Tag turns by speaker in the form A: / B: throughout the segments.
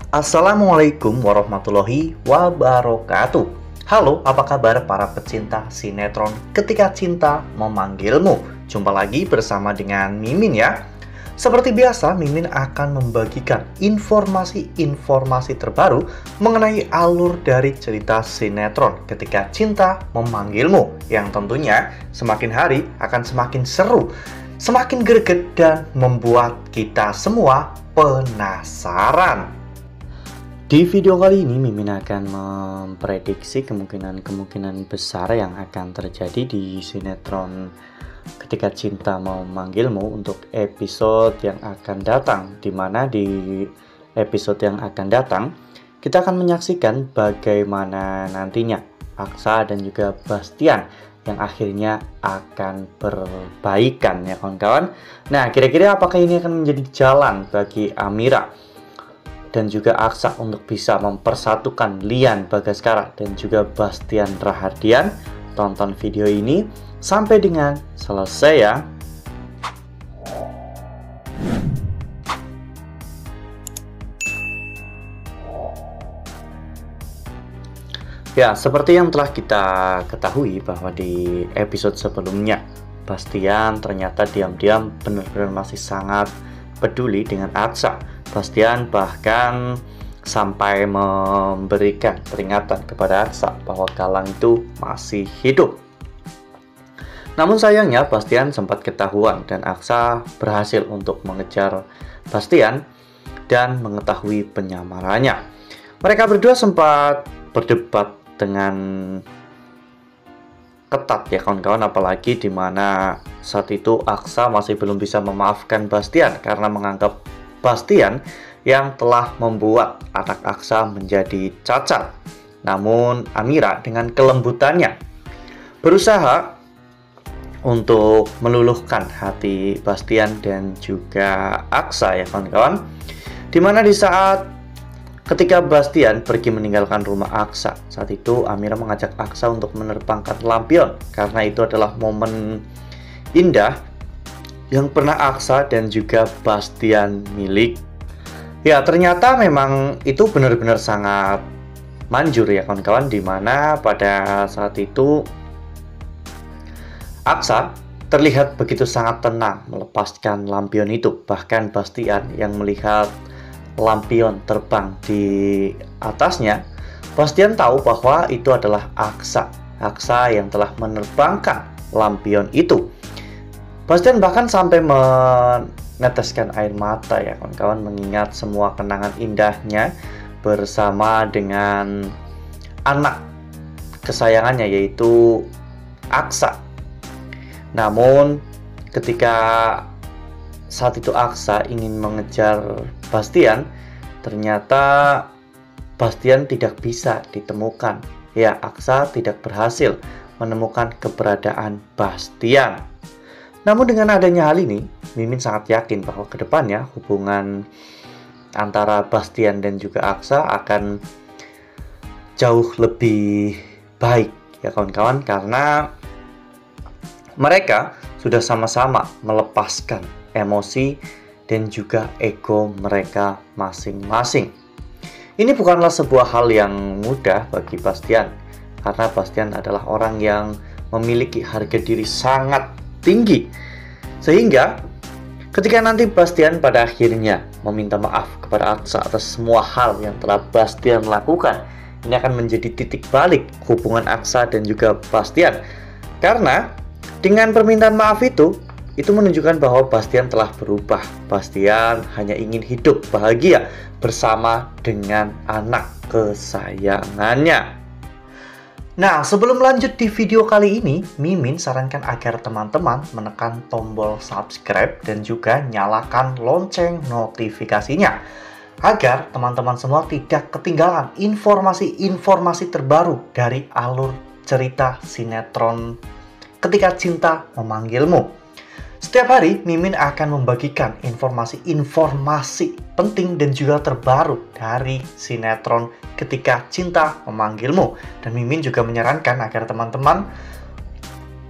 A: Assalamualaikum warahmatullahi wabarakatuh. Halo, apa kabar para pecinta sinetron Ketika Cinta Memanggilmu? Jumpa lagi bersama dengan Mimin ya. Seperti biasa, Mimin akan membagikan informasi-informasi terbaru mengenai alur dari cerita sinetron Ketika Cinta Memanggilmu, yang tentunya semakin hari akan semakin seru, semakin greget, dan membuat kita semua penasaran. Di video kali ini, Mimin akan memprediksi kemungkinan besar yang akan terjadi di sinetron Ketika Cinta Memanggilmu untuk episode yang akan datang, di mana di episode yang akan datang kita akan menyaksikan bagaimana nantinya Aksa dan juga Bastian yang akhirnya akan berbaikan ya kawan-kawan. Nah, kira-kira apakah ini akan menjadi jalan bagi Amira dan juga Aksa untuk bisa mempersatukan Lian Bagaskara dan juga Bastian Rahardian? Tonton video ini sampai dengan selesai ya. Ya, seperti yang telah kita ketahui bahwa di episode sebelumnya Bastian ternyata diam-diam benar-benar masih sangat peduli dengan Aksa. Bastian bahkan sampai memberikan peringatan kepada Aksa bahwa Galang itu masih hidup. Namun sayangnya Bastian sempat ketahuan dan Aksa berhasil untuk mengejar Bastian dan mengetahui penyamarannya. Mereka berdua sempat berdebat dengan ketat ya kawan-kawan, apalagi di mana saat itu Aksa masih belum bisa memaafkan Bastian karena menganggap Bastian yang telah membuat anak Aksa menjadi cacat. Namun Amira dengan kelembutannya berusaha untuk meluluhkan hati Bastian dan juga Aksa ya kawan-kawan. Dimana di saat ketika Bastian pergi meninggalkan rumah Aksa, saat itu Amira mengajak Aksa untuk menerbangkan lampion karena itu adalah momen indah yang pernah Aksa dan juga Bastian milik. Ya, ternyata memang itu benar-benar sangat manjur ya kawan-kawan, dimana pada saat itu Aksa terlihat begitu sangat tenang melepaskan lampion itu. Bahkan Bastian yang melihat lampion terbang di atasnya, Bastian tahu bahwa itu adalah Aksa yang telah menerbangkan lampion itu. Bastian bahkan sampai meneteskan air mata ya kawan-kawan, mengingat semua kenangan indahnya bersama dengan anak kesayangannya yaitu Aksa. Namun ketika saat itu Aksa ingin mengejar Bastian, ternyata Bastian tidak bisa ditemukan. Ya, Aksa tidak berhasil menemukan keberadaan Bastian. Namun dengan adanya hal ini, Mimin sangat yakin bahwa kedepannya hubungan antara Bastian dan juga Aksa akan jauh lebih baik ya kawan-kawan, karena mereka sudah sama-sama melepaskan emosi dan juga ego mereka masing-masing. Ini bukanlah sebuah hal yang mudah bagi Bastian, karena Bastian adalah orang yang memiliki harga diri sangat tinggi, sehingga ketika nanti Bastian pada akhirnya meminta maaf kepada Aksa atas semua hal yang telah Bastian lakukan, ini akan menjadi titik balik hubungan Aksa dan juga Bastian. Karena dengan permintaan maaf itu menunjukkan bahwa Bastian telah berubah. Bastian hanya ingin hidup bahagia bersama dengan anak kesayangannya. Nah, sebelum lanjut di video kali ini, Mimin sarankan agar teman-teman menekan tombol subscribe dan juga nyalakan lonceng notifikasinya, agar teman-teman semua tidak ketinggalan informasi-informasi terbaru dari alur cerita sinetron Ketika Cinta Memanggilmu. Setiap hari, Mimin akan membagikan informasi-informasi penting dan juga terbaru dari sinetron Ketika Cinta Memanggilmu. Dan Mimin juga menyarankan agar teman-teman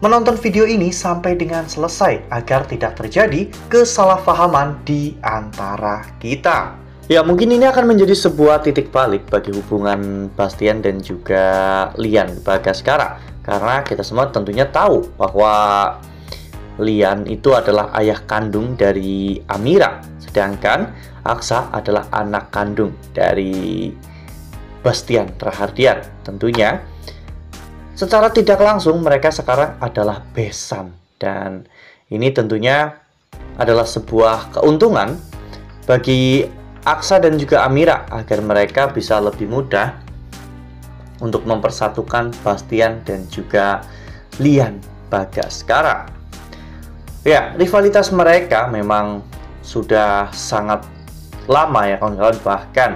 A: menonton video ini sampai dengan selesai agar tidak terjadi kesalahpahaman di antara kita. Ya, mungkin ini akan menjadi sebuah titik balik bagi hubungan Bastian dan juga Lian Bagaskara. Karena kita semua tentunya tahu bahwa Lian itu adalah ayah kandung dari Amira, sedangkan Aksa adalah anak kandung dari Bastian Rahardian. Tentunya secara tidak langsung mereka sekarang adalah besan, dan ini tentunya adalah sebuah keuntungan bagi Aksa dan juga Amira agar mereka bisa lebih mudah untuk mempersatukan Bastian dan juga Lian Bagaskara. Ya, rivalitas mereka memang sudah sangat lama ya kawan-kawan. Bahkan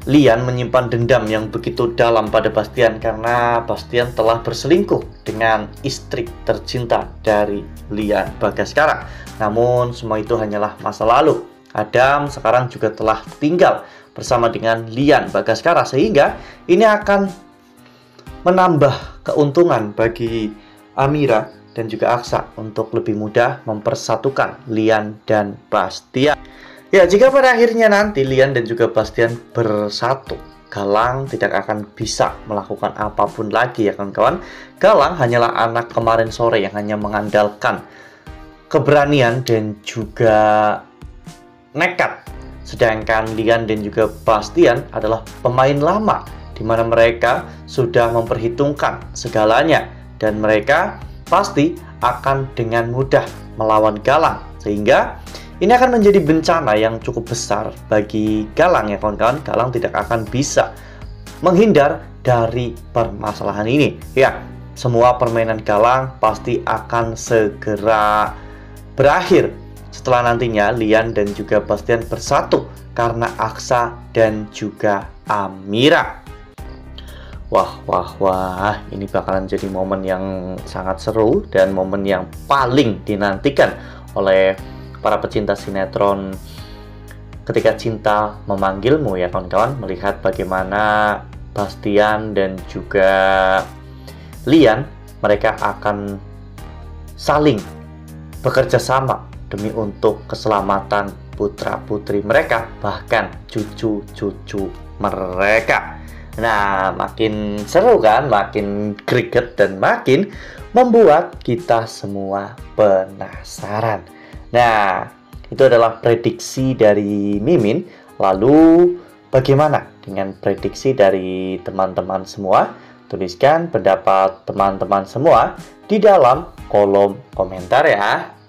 A: Lian menyimpan dendam yang begitu dalam pada Bastian karena Bastian telah berselingkuh dengan istri tercinta dari Lian Bagaskara. Namun semua itu hanyalah masa lalu. Adam sekarang juga telah tinggal bersama dengan Lian Bagaskara, sehingga ini akan menambah keuntungan bagi Amira dan juga Aksa untuk lebih mudah mempersatukan Lian dan Bastian. Ya, jika pada akhirnya nanti Lian dan juga Bastian bersatu, Galang tidak akan bisa melakukan apapun lagi ya kawan-kawan. Galang hanyalah anak kemarin sore yang hanya mengandalkan keberanian dan juga nekat. Sedangkan Lian dan juga Bastian adalah pemain lama, di mana mereka sudah memperhitungkan segalanya dan mereka pasti akan dengan mudah melawan Galang, sehingga ini akan menjadi bencana yang cukup besar bagi Galang ya kawan-kawan. Galang tidak akan bisa menghindar dari permasalahan ini. Ya, semua permainan Galang pasti akan segera berakhir setelah nantinya Lian dan juga Bastian bersatu karena Aksa dan juga Amira. Wah, ini bakalan jadi momen yang sangat seru dan momen yang paling dinantikan oleh para pecinta sinetron Ketika Cinta Memanggilmu ya kawan-kawan, melihat bagaimana Bastian dan juga Lian mereka akan saling bekerja sama demi untuk keselamatan putra-putri mereka, bahkan cucu-cucu mereka. Nah, makin seru kan, makin greget dan makin membuat kita semua penasaran. Nah, itu adalah prediksi dari Mimin. Lalu, bagaimana dengan prediksi dari teman-teman semua? Tuliskan pendapat teman-teman semua di dalam kolom komentar ya.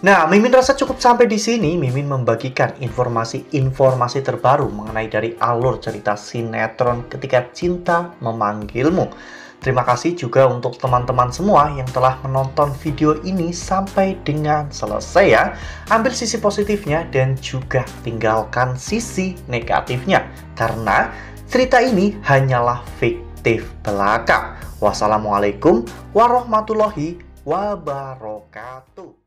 A: Nah, Mimin rasa cukup sampai di sini. Mimin membagikan informasi-informasi terbaru mengenai dari alur cerita sinetron Ketika Cinta Memanggilmu. Terima kasih juga untuk teman-teman semua yang telah menonton video ini sampai dengan selesai ya. Ambil sisi positifnya dan juga tinggalkan sisi negatifnya, karena cerita ini hanyalah fiktif belaka. Wassalamualaikum warahmatullahi wabarakatuh.